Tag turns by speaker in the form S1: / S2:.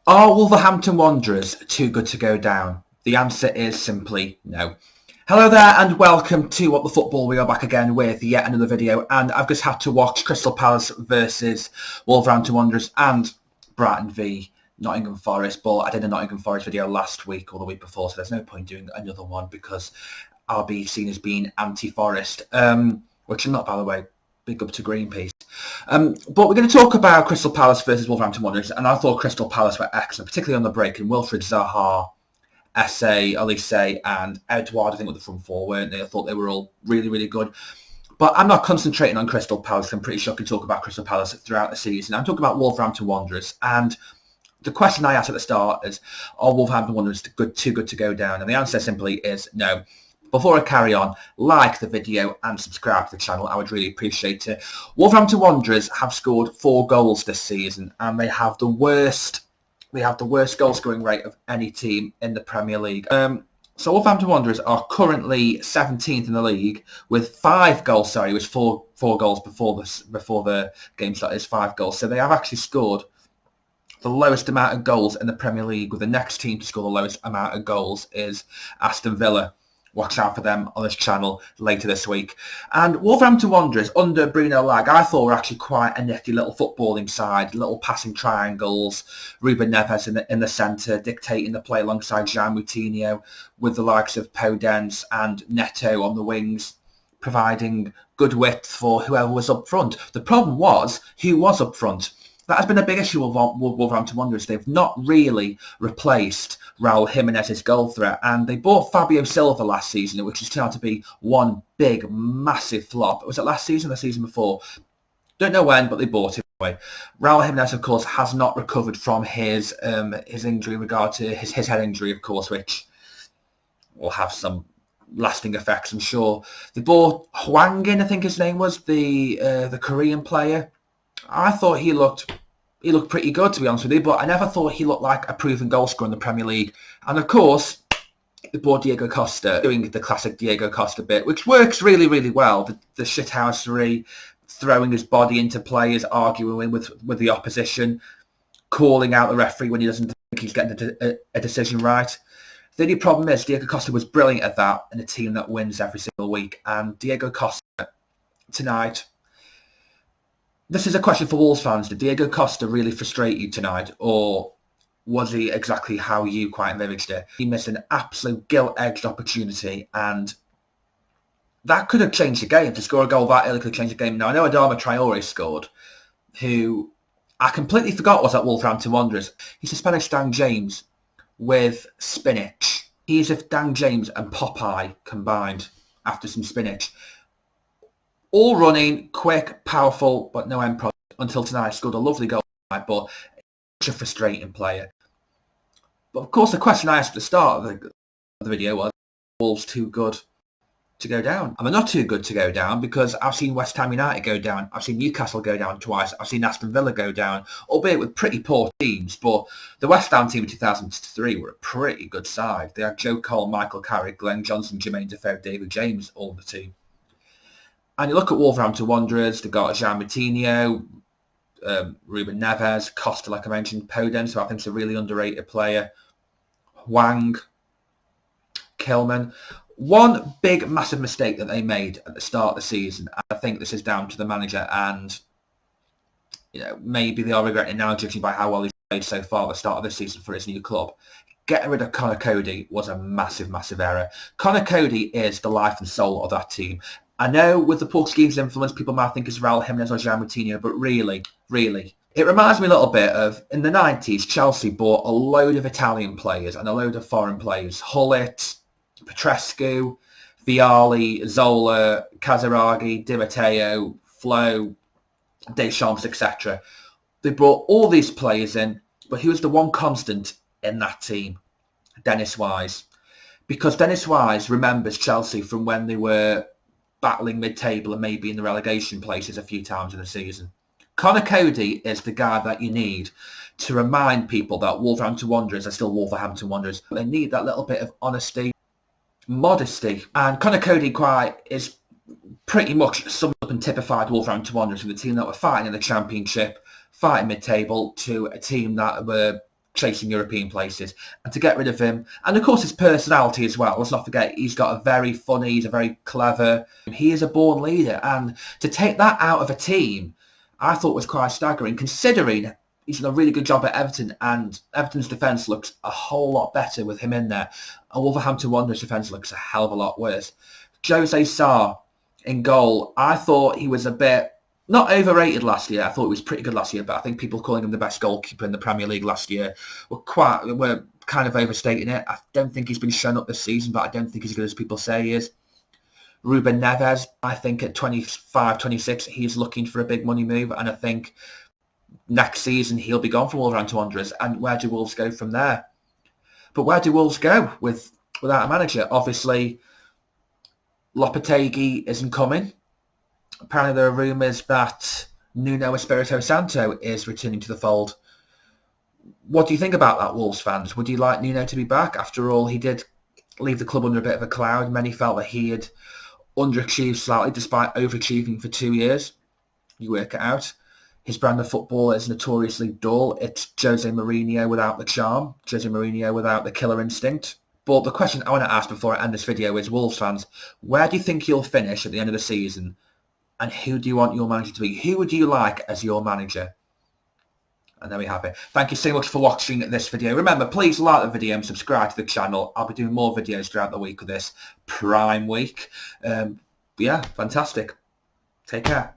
S1: Are Wolverhampton Wanderers too good to go down? The answer is simply no. Hello there and welcome to What the Football. We are back again with yet another video, and I've just had to watch Crystal Palace versus Wolverhampton Wanderers and Brighton v Nottingham Forest, but I did a Nottingham Forest video last week or the week before, so there's no point doing another one because I'll be seen as being anti-Forest, which I'm not, by the way. Big up to Greenpeace. But we're going to talk about Crystal Palace versus Wolverhampton Wanderers, and I thought Crystal Palace were excellent, particularly on the break. And Wilfried Zaha, Esse, Elise, and Edouard, I think, were the front four, weren't they? I thought they were all really, really good. But I'm not concentrating on Crystal Palace. I'm pretty sure I can talk about Crystal Palace throughout the season. I'm talking about Wolverhampton Wanderers. And the question I asked at the start is, are Wolverhampton Wanderers too good to go down? And the answer simply is no. Before I carry on, like the video and subscribe to the channel. I would really appreciate it. Wolverhampton Wanderers have scored 4 goals this season, and they have the worst goal scoring rate of any team in the Premier League. So Wolverhampton Wanderers are currently 17th in the league with 5 goals. Sorry, it was four goals before the game started. Is 5 goals. So they have actually scored the lowest amount of goals in the Premier League. With the next team to score the lowest amount of goals is Aston Villa. Watch out for them on this channel later this week. And Wolverhampton Wanderers, under Bruno Lage, I thought were actually quite a nifty little footballing side, little passing triangles, Ruben Neves in the centre, dictating the play alongside Jean Moutinho, with the likes of Podence and Neto on the wings, providing good width for whoever was up front. The problem was, who was up front? That has been a big issue with Wolverhampton Wanderers. They've not really replaced Raul Jimenez's goal threat, and they bought Fabio Silva last season, which has turned out to be one big, massive flop. Was it last season or the season before? Don't know when, but they bought him anyway. Raul Jimenez, of course, has not recovered from his injury in regard to his head injury, of course, which will have some lasting effects, I'm sure. They bought Hwang in, I think his name was, the Korean player. I thought he looked pretty good, to be honest with you, but I never thought he looked like a proven goal scorer in the Premier League. And of course, they bought Diego Costa, doing the classic Diego Costa bit, which works really, really well. The shithousery, throwing his body into players, arguing with the opposition, calling out the referee when he doesn't think he's getting a decision right. The only problem is Diego Costa was brilliant at that in a team that wins every single week. And Diego Costa tonight... This is a question for Wolves fans. Did Diego Costa really frustrate you tonight, or was he exactly how you quite envisaged it? He missed an absolute gilt-edged opportunity, and that could have changed the game. To score a goal that early could have changed the game. Now, I know Adama Traore scored, who I completely forgot was at Wolverhampton Wanderers. He's a Spanish Dan James with spinach. He's if Dan James and Popeye combined after some spinach. All running, quick, powerful, but no end product. Until tonight, scored a lovely goal, but such a frustrating player. But of course, the question I asked at the start of the video was, Wolves too good to go down? And they're not too good to go down because I've seen West Ham United go down. I've seen Newcastle go down twice. I've seen Aston Villa go down, albeit with pretty poor teams. But the West Ham team in 2003 were a pretty good side. They had Joe Cole, Michael Carrick, Glenn Johnson, Jermaine Defoe, David James, all the team. And you look at Wolverhampton Wanderers, they've got Jean Moutinho, Ruben Neves, Costa, like I mentioned, Podence, who I think is a really underrated player, Hwang, Kilman. One big, massive mistake that they made at the start of the season, and I think this is down to the manager, and maybe they are regretting now, judging by how well he's played so far at the start of the season for his new club. Getting rid of Conor Coady was a massive, massive error. Conor Coady is the life and soul of that team. I know with the Portuguese influence, people might think it's Raul Jimenez or Jean Moutinho, but really, it reminds me a little bit of, in the 90s, Chelsea bought a load of Italian players and a load of foreign players. Hullet, Petrescu, Vialli, Zola, Casiraghi, Di Matteo, Flo, Deschamps, etc. They brought all these players in, but who was the one constant in that team? Dennis Wise. Because Dennis Wise remembers Chelsea from when they were battling mid-table and maybe in the relegation places a few times in the season. Conor Coady is the guy that you need to remind people that Wolverhampton Wanderers are still Wolverhampton Wanderers. They need that little bit of honesty, modesty. And Conor Coady is pretty much summed up and typified Wolverhampton Wanderers from the team that were fighting in the Championship, fighting mid-table, to a team that were chasing European places, and to get rid of him, and of course his personality as well. Let's not forget he's got a very funny, he's a very clever, he is a born leader, and to take that out of a team, I thought was quite staggering, considering he's done a really good job at Everton, and Everton's defence looks a whole lot better with him in there. And Wolverhampton Wanderers' defence looks a hell of a lot worse. Jose Sarr in goal, I thought he was a bit, not overrated last year. I thought he was pretty good last year, but I think people calling him the best goalkeeper in the Premier League last year were kind of overstating it. I don't think he's been shown up this season, but I don't think he's as good as people say he is. Ruben Neves, I think at 25, 26, he's looking for a big money move, and I think next season he'll be gone from Wolverhampton Wanderers. And where do Wolves go from there? But where do Wolves go without a manager? Obviously, Lopetegui isn't coming. Apparently there are rumours that Nuno Espirito Santo is returning to the fold. What do you think about that, Wolves fans? Would you like Nuno to be back? After all, he did leave the club under a bit of a cloud. Many felt that he had underachieved slightly despite overachieving for 2 years. You work it out. His brand of football is notoriously dull. It's Jose Mourinho without the charm. Jose Mourinho without the killer instinct. But the question I want to ask before I end this video is, Wolves fans, where do you think you'll finish at the end of the season? And who do you want your manager to be? Who would you like as your manager? And there we have it. Thank you so much for watching this video. Remember, please like the video and subscribe to the channel. I'll be doing more videos throughout the week of this Prime Week. Yeah, fantastic. Take care.